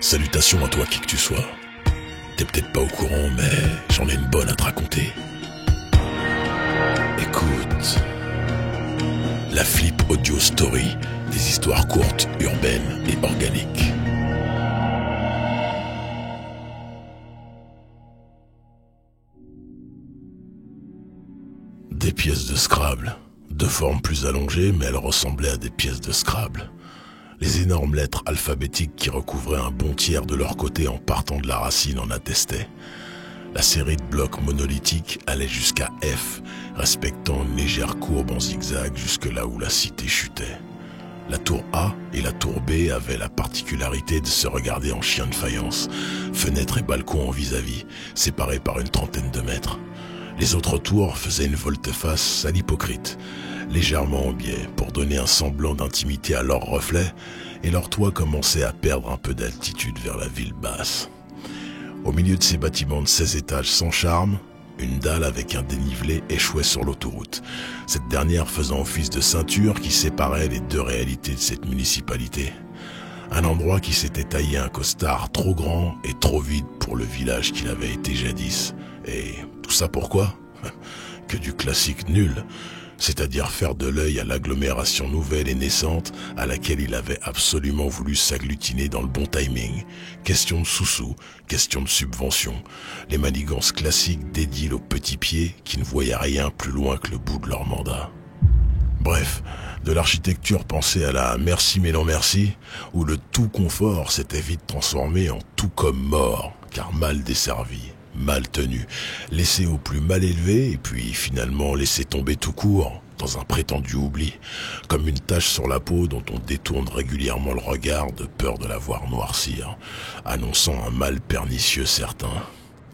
Salutations à toi qui que tu sois. T'es peut-être pas au courant, mais j'en ai une bonne à te raconter. Écoute, la Flip Audio Story, des histoires courtes, urbaines et organiques. Des pièces de Scrabble, de forme plus allongée, mais elles ressemblaient à des pièces de Scrabble. Les énormes lettres alphabétiques qui recouvraient un bon tiers de leur côté en partant de la racine en attestaient. La série de blocs monolithiques allait jusqu'à F, respectant une légère courbe en zigzag jusque là où la cité chutait. La tour A et la tour B avaient la particularité de se regarder en chien de faïence, fenêtres et balcons en vis-à-vis, séparés par une trentaine de mètres. Les autres tours faisaient une volte-face à l'hypocrite, légèrement en biais pour donner un semblant d'intimité à leurs reflets, et leur toit commençait à perdre un peu d'altitude vers la ville basse. Au milieu de ces bâtiments de 16 étages sans charme, une dalle avec un dénivelé échouait sur l'autoroute, cette dernière faisant office de ceinture qui séparait les deux réalités de cette municipalité. Un endroit qui s'était taillé un costard trop grand et trop vide pour le village qu'il avait été jadis. Et tout ça pourquoi ? Que du classique nul, c'est-à-dire faire de l'œil à l'agglomération nouvelle et naissante à laquelle il avait absolument voulu s'agglutiner dans le bon timing. Question de sous-sous, question de subvention, les manigances classiques d'édiles aux petits pieds qui ne voyaient rien plus loin que le bout de leur mandat. Bref, de l'architecture pensée à la merci mais non merci, où le tout confort s'était vite transformé en tout comme mort, car mal desservi, mal tenu, laissé au plus mal élevé et puis finalement laissé tomber tout court, dans un prétendu oubli, comme une tache sur la peau dont on détourne régulièrement le regard de peur de la voir noircir, annonçant un mal pernicieux certain.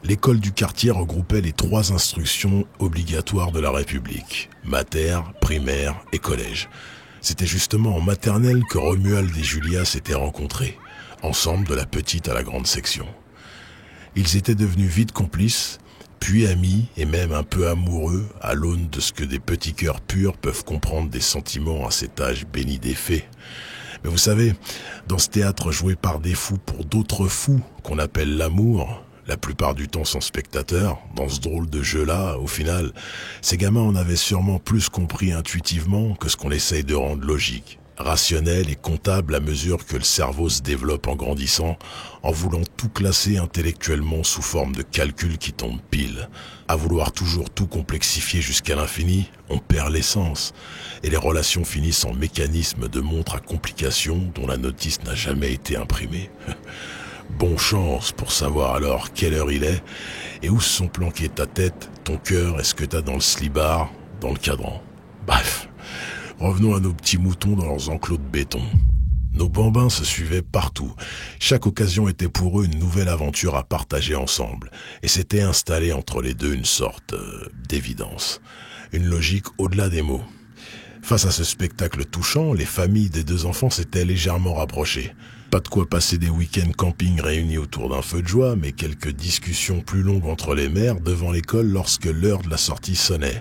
L'école du quartier regroupait les 3 instructions obligatoires de la République, mater, primaire et collège. C'était justement en maternelle que Romuald et Julia s'étaient rencontrés, ensemble de la petite à la grande section. Ils étaient devenus vite complices, puis amis et même un peu amoureux à l'aune de ce que des petits cœurs purs peuvent comprendre des sentiments à cet âge béni des fées. Mais vous savez, dans ce théâtre joué par des fous pour d'autres fous qu'on appelle l'amour, la plupart du temps sans spectateur, dans ce drôle de jeu-là, au final, ces gamins en avaient sûrement plus compris intuitivement que ce qu'on essaye de rendre logique, rationnel et comptable à mesure que le cerveau se développe en grandissant, en voulant tout classer intellectuellement sous forme de calcul qui tombe pile. À vouloir toujours tout complexifier jusqu'à l'infini, on perd l'essence, et les relations finissent en mécanisme de montre à complications dont la notice n'a jamais été imprimée. Bon chance pour savoir alors quelle heure il est et où se sont planqués ta tête, ton cœur et ce que t'as dans le slibard, dans le cadran. Bref, revenons à nos petits moutons dans leurs enclos de béton. Nos bambins se suivaient partout. Chaque occasion était pour eux une nouvelle aventure à partager ensemble et s'était installée entre les deux une sorte d'évidence, une logique au-delà des mots. Face à ce spectacle touchant, les familles des 2 enfants s'étaient légèrement rapprochées. Pas de quoi passer des week-ends camping réunis autour d'un feu de joie, mais quelques discussions plus longues entre les mères devant l'école lorsque l'heure de la sortie sonnait.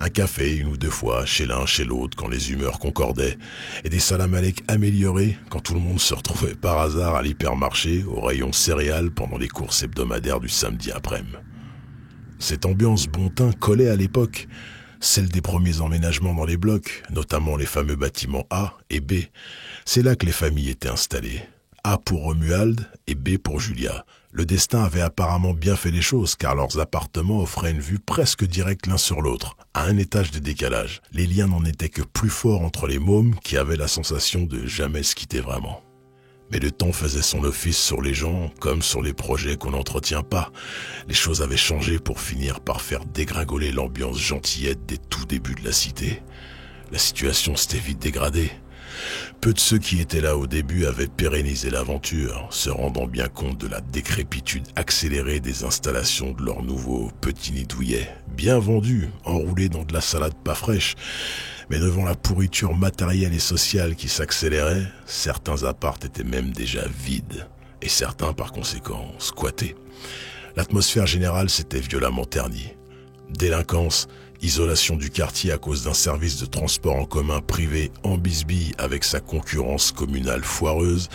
Un café 1 ou 2 fois, chez l'un, chez l'autre, quand les humeurs concordaient. Et des salam alek améliorés quand tout le monde se retrouvait par hasard à l'hypermarché, au rayon céréales pendant les courses hebdomadaires du samedi après-midi. Cette ambiance bon teint collait à l'époque, celle des premiers emménagements dans les blocs, notamment les fameux bâtiments A et B. C'est là que les familles étaient installées. A pour Romuald et B pour Julia. Le destin avait apparemment bien fait les choses car leurs appartements offraient une vue presque directe l'un sur l'autre, à 1 étage de décalage. Les liens n'en étaient que plus forts entre les mômes qui avaient la sensation de jamais se quitter vraiment. Mais le temps faisait son office sur les gens comme sur les projets qu'on n'entretient pas. Les choses avaient changé pour finir par faire dégringoler l'ambiance gentillette des tout débuts de la cité. La situation s'était vite dégradée. Peu de ceux qui étaient là au début avaient pérennisé l'aventure, se rendant bien compte de la décrépitude accélérée des installations de leurs nouveaux petits nids douillets, bien vendus, enroulés dans de la salade pas fraîche. Mais devant la pourriture matérielle et sociale qui s'accélérait, certains apparts étaient même déjà vides, et certains par conséquent squattés. L'atmosphère générale s'était violemment ternie. Délinquance, Isolation du quartier à cause d'un service de transport en commun privé en bisbille avec sa concurrence communale foireuse,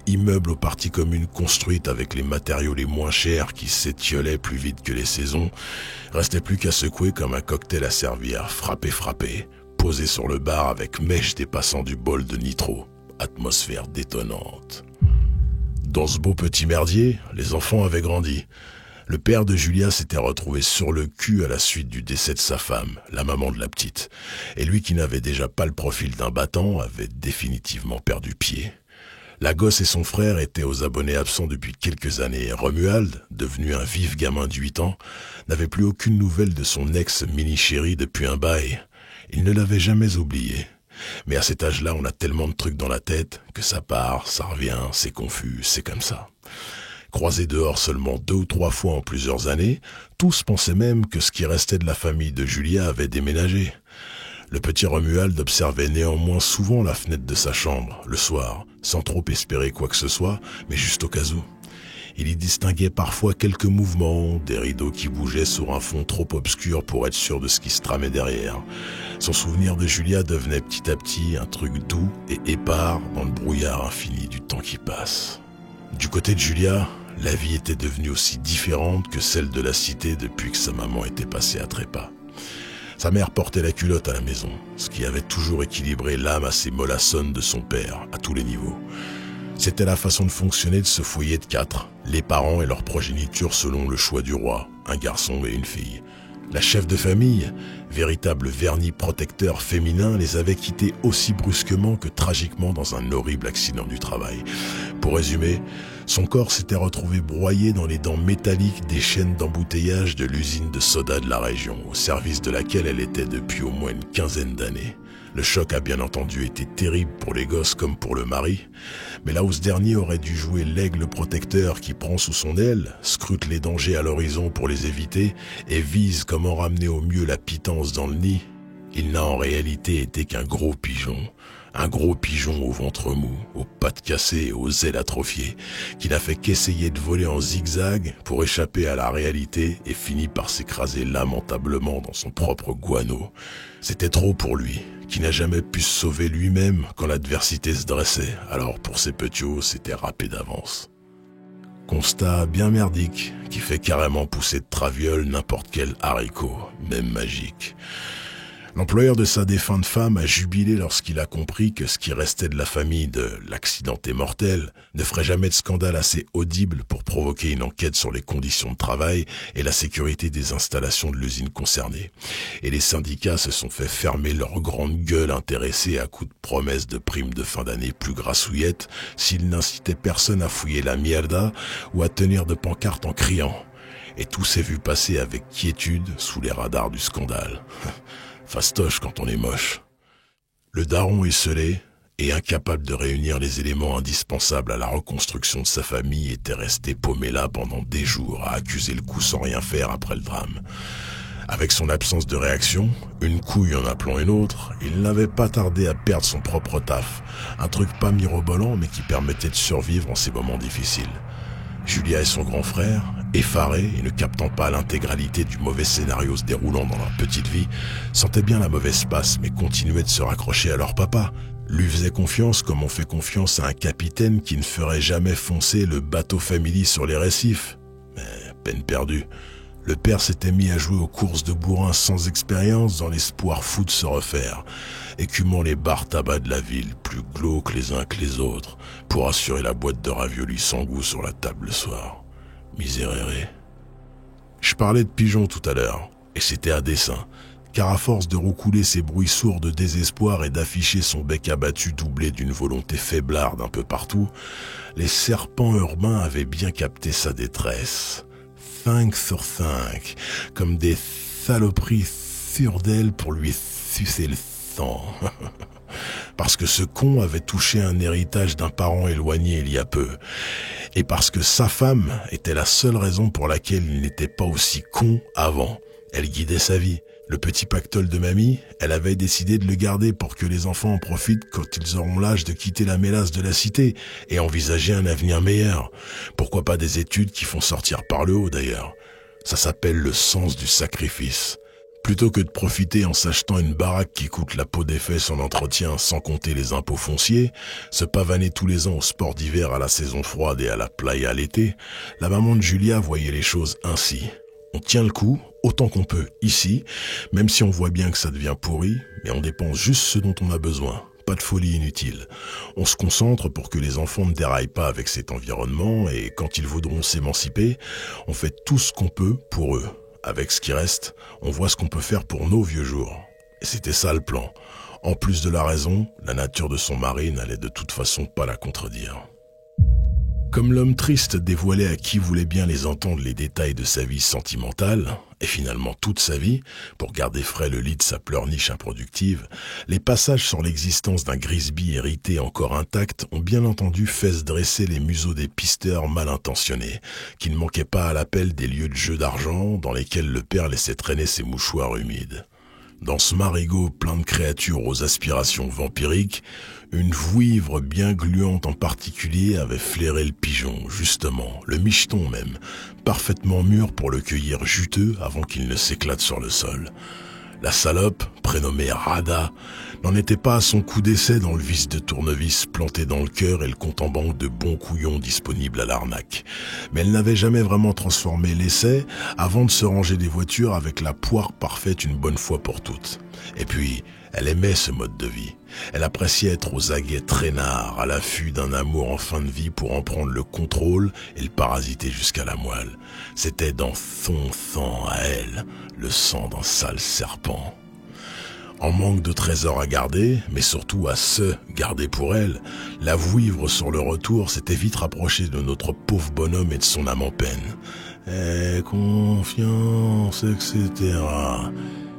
immeuble aux parties communes construites avec les matériaux les moins chers qui s'étiolaient plus vite que les saisons, restait plus qu'à secouer comme un cocktail à servir, frappé, posé sur le bar avec mèche dépassant du bol de nitro, atmosphère détonnante. Dans ce beau petit merdier, les enfants avaient grandi. Le père de Julia s'était retrouvé sur le cul à la suite du décès de sa femme, la maman de la petite. Et lui qui n'avait déjà pas le profil d'un battant avait définitivement perdu pied. La gosse et son frère étaient aux abonnés absents depuis quelques années. Romuald, devenu un vif gamin de 8 ans, n'avait plus aucune nouvelle de son ex-mini-chérie depuis un bail. Il ne l'avait jamais oublié. Mais à cet âge-là, on a tellement de trucs dans la tête que ça part, ça revient, c'est confus, c'est comme ça. Croisés dehors seulement 2 ou 3 fois en plusieurs années, tous pensaient même que ce qui restait de la famille de Julia avait déménagé. Le petit Romuald observait néanmoins souvent la fenêtre de sa chambre, le soir, sans trop espérer quoi que ce soit, mais juste au cas où. Il y distinguait parfois quelques mouvements, des rideaux qui bougeaient sur un fond trop obscur pour être sûr de ce qui se tramait derrière. Son souvenir de Julia devenait petit à petit un truc doux et épars dans le brouillard infini du temps qui passe. Du côté de Julia, la vie était devenue aussi différente que celle de la cité depuis que sa maman était passée à trépas. Sa mère portait la culotte à la maison, ce qui avait toujours équilibré l'âme assez mollassonne de son père, à tous les niveaux. C'était la façon de fonctionner de ce foyer de 4, les parents et leur progéniture selon le choix du roi, un garçon et une fille. La chef de famille, véritable vernis protecteur féminin, les avait quittés aussi brusquement que tragiquement dans un horrible accident du travail. Pour résumer, son corps s'était retrouvé broyé dans les dents métalliques des chaînes d'embouteillage de l'usine de soda de la région, au service de laquelle elle était depuis au moins une quinzaine d'années. Le choc a bien entendu été terrible pour les gosses comme pour le mari, mais là où ce dernier aurait dû jouer l'aigle protecteur qui prend sous son aile, scrute les dangers à l'horizon pour les éviter et vise comment ramener au mieux la pitance dans le nid, il n'a en réalité été qu'un gros pigeon. Un gros pigeon au ventre mou, aux pattes cassées et aux ailes atrophiées, qui n'a fait qu'essayer de voler en zigzag pour échapper à la réalité et finit par s'écraser lamentablement dans son propre guano. C'était trop pour lui, qui n'a jamais pu se sauver lui-même quand l'adversité se dressait, alors pour ses petits, c'était râpé d'avance. Constat bien merdique, qui fait carrément pousser de traviole n'importe quel haricot, même magique. L'employeur de sa défunte femme a jubilé lorsqu'il a compris que ce qui restait de la famille de l'accidenté mortel ne ferait jamais de scandale assez audible pour provoquer une enquête sur les conditions de travail et la sécurité des installations de l'usine concernée. Et les syndicats se sont fait fermer leur grande gueule intéressée à coups de promesses de primes de fin d'année plus grassouillettes s'ils n'incitaient personne à fouiller la mierda ou à tenir de pancartes en criant. Et tout s'est vu passer avec quiétude sous les radars du scandale. Fastoche quand on est moche. Le daron esselé et incapable de réunir les éléments indispensables à la reconstruction de sa famille était resté paumé là pendant des jours à accuser le coup sans rien faire après le drame. Avec son absence de réaction, une couille en appelant une autre, il n'avait pas tardé à perdre son propre taf, un truc pas mirobolant mais qui permettait de survivre en ces moments difficiles. Julia et son grand frère, effarés et ne captant pas l'intégralité du mauvais scénario se déroulant dans leur petite vie, sentaient bien la mauvaise passe mais continuaient de se raccrocher à leur papa, lui faisaient confiance comme on fait confiance à un capitaine qui ne ferait jamais foncer le bateau family sur les récifs. Mais peine perdue. Le père s'était mis à jouer aux courses de bourrin sans expérience dans l'espoir fou de se refaire, écumant les bars tabac de la ville, plus glauques les uns que les autres, pour assurer la boîte de raviolis sans goût sur la table le soir. Miséréré. Je parlais de pigeons tout à l'heure, et c'était à dessein, car à force de roucouler ses bruits sourds de désespoir et d'afficher son bec abattu doublé d'une volonté faiblarde un peu partout, les serpents urbains avaient bien capté sa détresse. 5 sur 5, comme des saloperies sûres d'elle pour lui sucer le sang. Parce que ce con avait touché un héritage d'un parent éloigné il y a peu. Et parce que sa femme était la seule raison pour laquelle il n'était pas aussi con avant. Elle guidait sa vie. Le petit pactole de mamie, elle avait décidé de le garder pour que les enfants en profitent quand ils auront l'âge de quitter la mélasse de la cité et envisager un avenir meilleur. Pourquoi pas des études qui font sortir par le haut d'ailleurs. Ça s'appelle le sens du sacrifice. Plutôt que de profiter en s'achetant une baraque qui coûte la peau des fesses en entretien sans compter les impôts fonciers, se pavaner tous les ans au sport d'hiver à la saison froide et à la playa à l'été, la maman de Julia voyait les choses ainsi. On tient le coup, autant qu'on peut, ici, même si on voit bien que ça devient pourri, mais on dépense juste ce dont on a besoin. Pas de folie inutile. On se concentre pour que les enfants ne déraillent pas avec cet environnement et quand ils voudront s'émanciper, on fait tout ce qu'on peut pour eux. Avec ce qui reste, on voit ce qu'on peut faire pour nos vieux jours. Et c'était ça le plan. En plus de la raison, la nature de son mari n'allait de toute façon pas la contredire. Comme l'homme triste dévoilait à qui voulait bien les entendre les détails de sa vie sentimentale, et finalement toute sa vie, pour garder frais le lit de sa pleurniche improductive, les passages sur l'existence d'un Grisby hérité encore intact ont bien entendu fait se dresser les museaux des pisteurs mal intentionnés, qui ne manquaient pas à l'appel des lieux de jeu d'argent dans lesquels le père laissait traîner ses mouchoirs humides. Dans ce marigot plein de créatures aux aspirations vampiriques, une vouivre bien gluante en particulier avait flairé le pigeon, justement, le micheton même, parfaitement mûr pour le cueillir juteux avant qu'il ne s'éclate sur le sol. La salope, prénommée Rada, n'en était pas à son coup d'essai dans le vice de tournevis planté dans le cœur et le compte en banque de bons couillons disponibles à l'arnaque. Mais elle n'avait jamais vraiment transformé l'essai avant de se ranger des voitures avec la poire parfaite une bonne fois pour toutes. Et puis, elle aimait ce mode de vie. Elle appréciait être aux aguets traînards, à l'affût d'un amour en fin de vie pour en prendre le contrôle et le parasiter jusqu'à la moelle. C'était dans son sang à elle, le sang d'un sale serpent. En manque de trésors à garder, mais surtout à se garder pour elle, la vouivre sur le retour s'était vite rapprochée de notre pauvre bonhomme et de son âme en peine. Confiance, etc.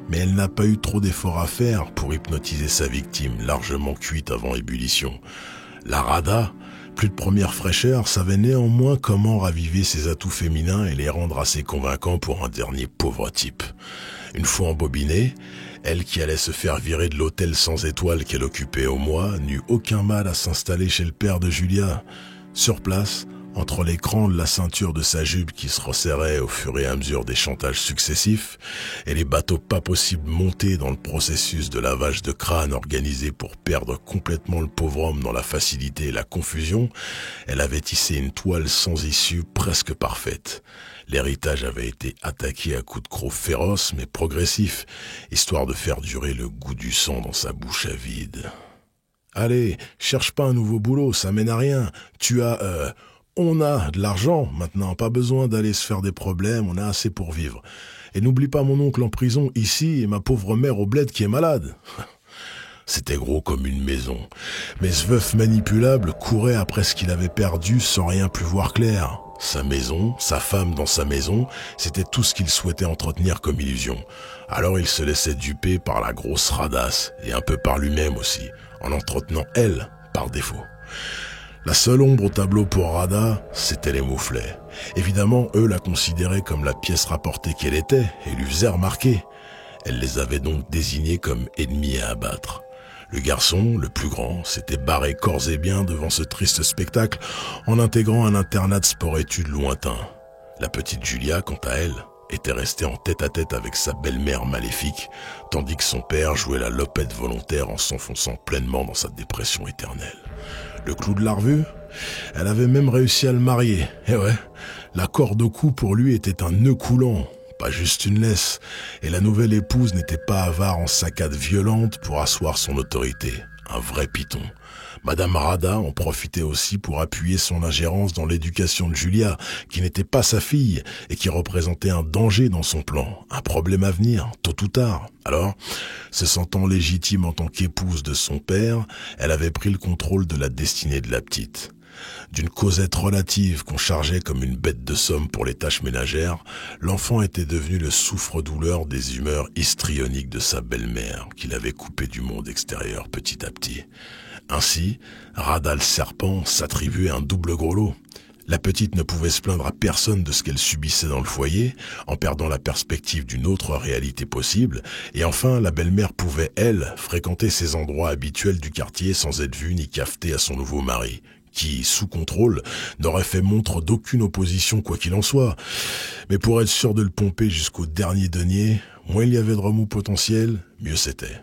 Mais elle n'a pas eu trop d'efforts à faire pour hypnotiser sa victime, largement cuite avant ébullition. La Rada, plus de première fraîcheur, savait néanmoins comment raviver ses atouts féminins et les rendre assez convaincants pour un dernier pauvre type. Une fois embobinée, elle qui allait se faire virer de l'hôtel sans étoiles qu'elle occupait au mois, n'eut aucun mal à s'installer chez le père de Julia. Sur place, entre l'écran de la ceinture de sa jupe qui se resserrait au fur et à mesure des chantages successifs et les bateaux pas possibles montés dans le processus de lavage de crâne organisé pour perdre complètement le pauvre homme dans la facilité et la confusion, elle avait tissé une toile sans issue presque parfaite. L'héritage avait été attaqué à coups de crocs féroces mais progressifs, histoire de faire durer le goût du sang dans sa bouche avide. « Allez, cherche pas un nouveau boulot, ça mène à rien. On a de l'argent, maintenant, pas besoin d'aller se faire des problèmes, on a assez pour vivre. Et n'oublie pas mon oncle en prison, ici, et ma pauvre mère au bled qui est malade. » C'était gros comme une maison. Mais ce veuf manipulable courait après ce qu'il avait perdu sans rien plus voir clair. Sa maison, sa femme dans sa maison, c'était tout ce qu'il souhaitait entretenir comme illusion. Alors il se laissait duper par la grosse radasse, et un peu par lui-même aussi, en entretenant elle, par défaut. La seule ombre au tableau pour Rada, c'était les mouflets. Évidemment, eux la considéraient comme la pièce rapportée qu'elle était et lui faisaient remarquer. Elle les avait donc désignés comme ennemis à abattre. Le garçon, le plus grand, s'était barré corps et biens devant ce triste spectacle en intégrant un internat de sport-études lointain. La petite Julia, quant à elle, était restée en tête-à-tête avec sa belle-mère maléfique, tandis que son père jouait la lopette volontaire en s'enfonçant pleinement dans sa dépression éternelle. Le clou de la revue, elle avait même réussi à le marier. Et ouais, la corde au cou pour lui était un nœud coulant, pas juste une laisse, et la nouvelle épouse n'était pas avare en saccades violentes pour asseoir son autorité. Un vrai python. Madame Rada en profitait aussi pour appuyer son ingérence dans l'éducation de Julia, qui n'était pas sa fille et qui représentait un danger dans son plan, un problème à venir, tôt ou tard. Alors, se sentant légitime en tant qu'épouse de son père, elle avait pris le contrôle de la destinée de la petite. D'une causette relative qu'on chargeait comme une bête de somme pour les tâches ménagères, l'enfant était devenu le souffre-douleur des humeurs histrioniques de sa belle-mère, qu'il avait coupé du monde extérieur petit à petit. Ainsi, Rada le serpent s'attribuait un double gros lot. La petite ne pouvait se plaindre à personne de ce qu'elle subissait dans le foyer, en perdant la perspective d'une autre réalité possible, et enfin, la belle-mère pouvait, elle, fréquenter ses endroits habituels du quartier sans être vue ni cafetée à son nouveau mari, qui, sous contrôle, n'aurait fait montre d'aucune opposition quoi qu'il en soit. Mais pour être sûr de le pomper jusqu'au dernier denier, moins il y avait de remous potentiel, mieux c'était.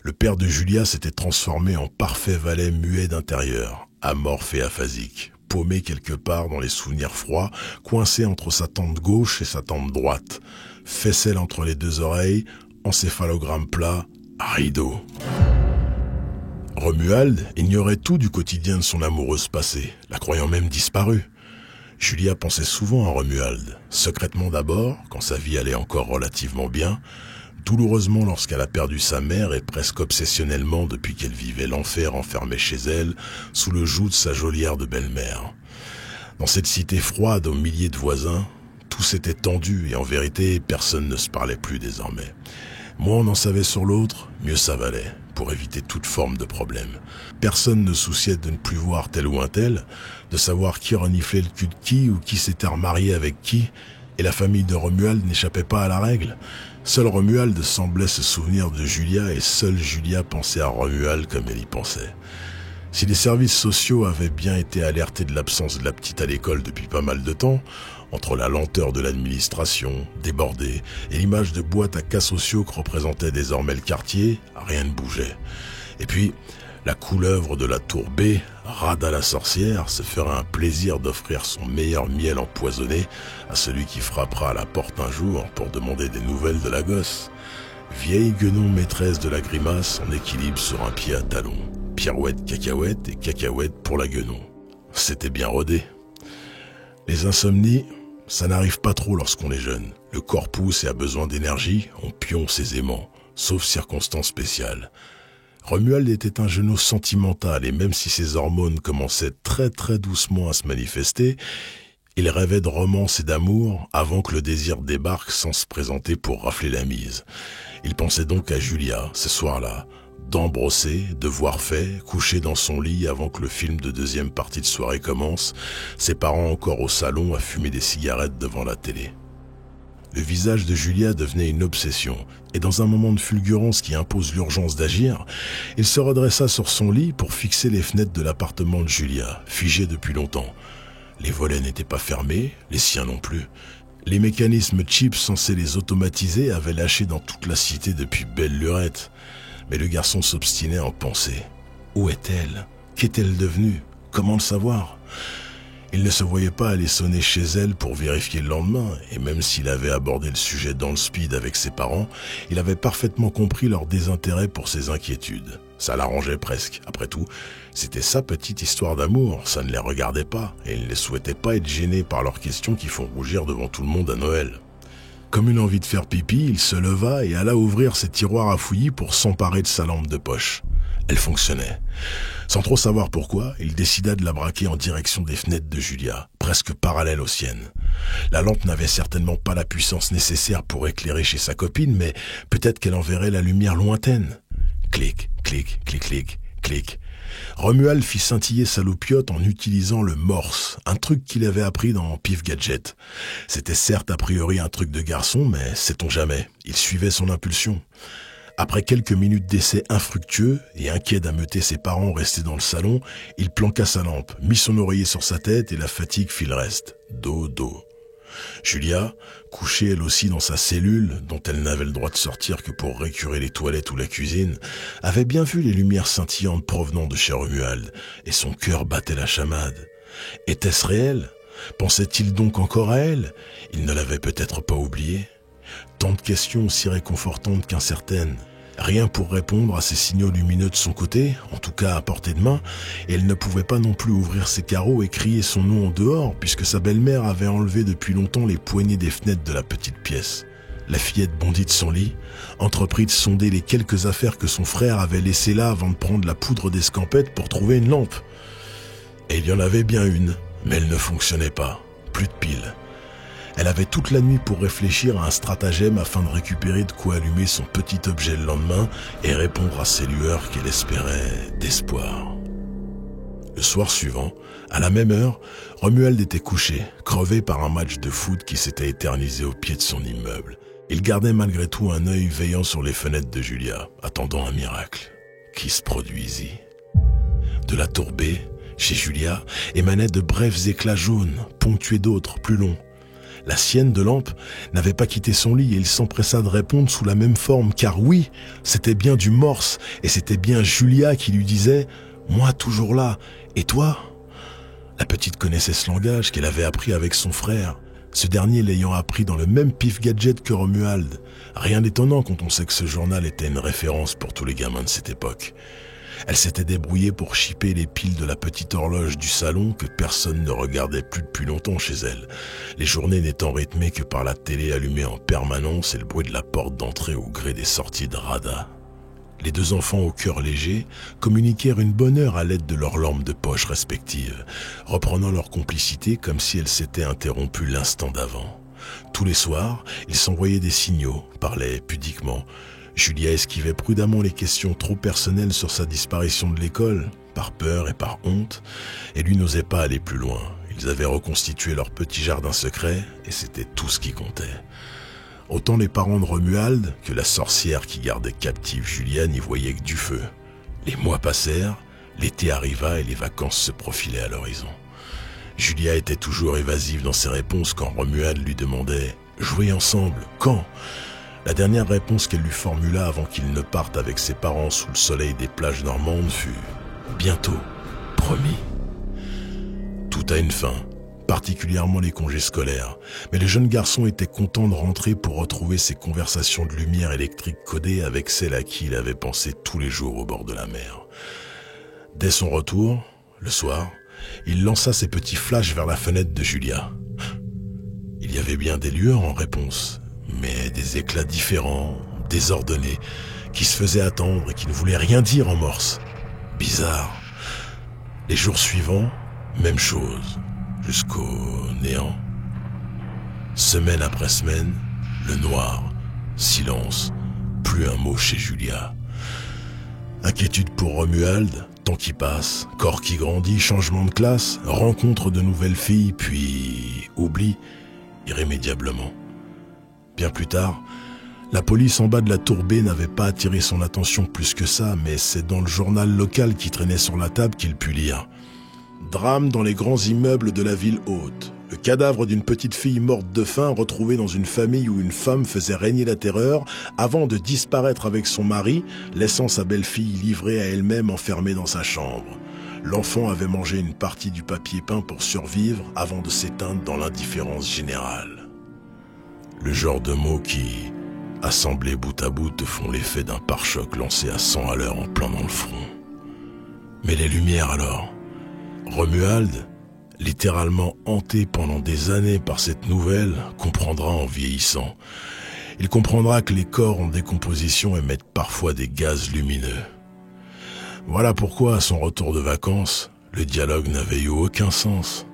Le père de Julia s'était transformé en parfait valet muet d'intérieur, amorphe et aphasique, paumé quelque part dans les souvenirs froids, coincé entre sa tempe gauche et sa tempe droite, faisselle entre les deux oreilles, encéphalogramme plat, rideau. Romuald ignorait tout du quotidien de son amoureuse passée, la croyant même disparue. Julia pensait souvent à Romuald, secrètement d'abord, quand sa vie allait encore relativement bien, douloureusement lorsqu'elle a perdu sa mère et presque obsessionnellement depuis qu'elle vivait l'enfer enfermée chez elle, sous le joug de sa geôlière de belle-mère. Dans cette cité froide aux milliers de voisins, tout s'était tendu et en vérité, personne ne se parlait plus désormais. Moins on en savait sur l'autre, mieux ça valait, pour éviter toute forme de problème. Personne ne souciait de ne plus voir tel ou un tel, de savoir qui reniflait le cul de qui ou qui s'était remarié avec qui, et la famille de Romuald n'échappait pas à la règle. Seul Romuald semblait se souvenir de Julia et seule Julia pensait à Romuald comme elle y pensait. Si les services sociaux avaient bien été alertés de l'absence de la petite à l'école depuis pas mal de temps, entre la lenteur de l'administration, débordée, et l'image de boîte à cas sociaux que représentait désormais le quartier, rien ne bougeait. Et puis, la couleuvre de la tour B, Rada la sorcière, se ferait un plaisir d'offrir son meilleur miel empoisonné à celui qui frappera à la porte un jour pour demander des nouvelles de la gosse. Vieille guenon maîtresse de la grimace en équilibre sur un pied à talons. Pirouette, cacahuète et cacahuète pour la guenon. C'était bien rodé. Les insomnies, ça n'arrive pas trop lorsqu'on est jeune. Le corps pousse et a besoin d'énergie, on pionce aisément, sauf circonstances spéciales. Romuald était un genou sentimental et même si ses hormones commençaient très très doucement à se manifester, il rêvait de romance et d'amour avant que le désir débarque sans se présenter pour rafler la mise. Il pensait donc à Julia, ce soir-là, dents brossées, devoir fait, couché dans son lit avant que le film de deuxième partie de soirée commence, ses parents encore au salon à fumer des cigarettes devant la télé. Le visage de Julia devenait une obsession, et dans un moment de fulgurance qui impose l'urgence d'agir, il se redressa sur son lit pour fixer les fenêtres de l'appartement de Julia, figées depuis longtemps. Les volets n'étaient pas fermés, les siens non plus. Les mécanismes chips censés les automatiser avaient lâché dans toute la cité depuis belle lurette. Mais le garçon s'obstinait en pensée. Où est-elle? Qu'est-elle devenue? Comment le savoir? Il ne se voyait pas aller sonner chez elle pour vérifier le lendemain, et même s'il avait abordé le sujet dans le speed avec ses parents, il avait parfaitement compris leur désintérêt pour ses inquiétudes. Ça l'arrangeait presque. Après tout, c'était sa petite histoire d'amour, ça ne les regardait pas, et il ne souhaitait pas être gêné par leurs questions qui font rougir devant tout le monde à Noël. Comme une envie de faire pipi, il se leva et alla ouvrir ses tiroirs à fouillis pour s'emparer de sa lampe de poche. Elle fonctionnait. Sans trop savoir pourquoi, il décida de la braquer en direction des fenêtres de Julia, presque parallèles aux siennes. La lampe n'avait certainement pas la puissance nécessaire pour éclairer chez sa copine, mais peut-être qu'elle enverrait la lumière lointaine. Clic, clic, clic, clic, clic. Romuald fit scintiller sa loupiote en utilisant le morse, un truc qu'il avait appris dans Pif Gadget. C'était certes a priori un truc de garçon, mais sait-on jamais, il suivait son impulsion. Après quelques minutes d'essai infructueux et inquiet d'ameuter ses parents restés dans le salon, il planqua sa lampe, mit son oreiller sur sa tête et la fatigue fit le reste. Dodo. Julia, couchée elle aussi dans sa cellule, dont elle n'avait le droit de sortir que pour récurer les toilettes ou la cuisine, avait bien vu les lumières scintillantes provenant de chez Romuald, et son cœur battait la chamade. Était-ce réel? Pensait-il donc encore à elle? Il ne l'avait peut-être pas oubliée. Tant de questions aussi réconfortantes qu'incertaines. Rien pour répondre à ces signaux lumineux de son côté, en tout cas à portée de main, et elle ne pouvait pas non plus ouvrir ses carreaux et crier son nom en dehors, puisque sa belle-mère avait enlevé depuis longtemps les poignées des fenêtres de la petite pièce. La fillette bondit de son lit, entreprit de sonder les quelques affaires que son frère avait laissées là avant de prendre la poudre d'escampette pour trouver une lampe. Et il y en avait bien une, mais elle ne fonctionnait pas, plus de piles. Elle avait toute la nuit pour réfléchir à un stratagème afin de récupérer de quoi allumer son petit objet le lendemain et répondre à ces lueurs qu'elle espérait d'espoir. Le soir suivant, à la même heure, Romuald était couché, crevé par un match de foot qui s'était éternisé au pied de son immeuble. Il gardait malgré tout un œil veillant sur les fenêtres de Julia, attendant un miracle qui se produisit. De la tour B, chez Julia, émanaient de brefs éclats jaunes, ponctués d'autres, plus longs. La sienne de lampe n'avait pas quitté son lit et il s'empressa de répondre sous la même forme, car oui, c'était bien du morse, et c'était bien Julia qui lui disait « Moi toujours là, et toi ?» La petite connaissait ce langage qu'elle avait appris avec son frère, ce dernier l'ayant appris dans le même pif-gadget que Romuald. Rien d'étonnant quand on sait que ce journal était une référence pour tous les gamins de cette époque. Elle s'était débrouillée pour chipper les piles de la petite horloge du salon que personne ne regardait plus depuis longtemps chez elle, les journées n'étant rythmées que par la télé allumée en permanence et le bruit de la porte d'entrée au gré des sorties de Rada. Les deux enfants au cœur léger communiquèrent une bonne heure à l'aide de leurs lampes de poche respectives, reprenant leur complicité comme si elle s'était interrompue l'instant d'avant. Tous les soirs, ils s'envoyaient des signaux, parlaient pudiquement. Julia esquivait prudemment les questions trop personnelles sur sa disparition de l'école, par peur et par honte, et lui n'osait pas aller plus loin. Ils avaient reconstitué leur petit jardin secret, et c'était tout ce qui comptait. Autant les parents de Romuald que la sorcière qui gardait captive Julia n'y voyaient que du feu. Les mois passèrent, l'été arriva et les vacances se profilaient à l'horizon. Julia était toujours évasive dans ses réponses quand Romuald lui demandait « Jouer ensemble, quand ?» La dernière réponse qu'elle lui formula avant qu'il ne parte avec ses parents sous le soleil des plages normandes fut « Bientôt, promis ». Tout a une fin, particulièrement les congés scolaires, mais le jeune garçon était content de rentrer pour retrouver ses conversations de lumière électrique codées avec celle à qui il avait pensé tous les jours au bord de la mer. Dès son retour, le soir, il lança ses petits flashs vers la fenêtre de Julia. Il y avait bien des lueurs en réponse, mais des éclats différents, désordonnés, qui se faisaient attendre et qui ne voulaient rien dire en morse. Bizarre. Les jours suivants, même chose, jusqu'au néant. Semaine après semaine, le noir, silence, plus un mot chez Julia. Inquiétude pour Romuald, temps qui passe, corps qui grandit, changement de classe, rencontre de nouvelles filles, puis oubli irrémédiablement. Bien plus tard, la police en bas de la tour B n'avait pas attiré son attention plus que ça, mais c'est dans le journal local qui traînait sur la table qu'il put lire. Drame dans les grands immeubles de la ville haute. Le cadavre d'une petite fille morte de faim retrouvée dans une famille où une femme faisait régner la terreur avant de disparaître avec son mari, laissant sa belle-fille livrée à elle-même enfermée dans sa chambre. L'enfant avait mangé une partie du papier peint pour survivre avant de s'éteindre dans l'indifférence générale. Le genre de mots qui, assemblés bout à bout, te font l'effet d'un pare-choc lancé à 100 à l'heure en plein dans le front. Mais les lumières alors? Romuald, littéralement hanté pendant des années par cette nouvelle, comprendra en vieillissant. Il comprendra que les corps en décomposition émettent parfois des gaz lumineux. Voilà pourquoi, à son retour de vacances, le dialogue n'avait eu aucun sens.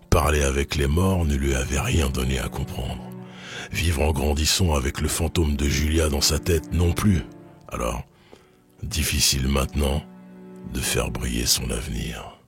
Parler avec les morts ne lui avait rien donné à comprendre. Vivre en grandissant avec le fantôme de Julia dans sa tête non plus. Alors, difficile maintenant de faire briller son avenir.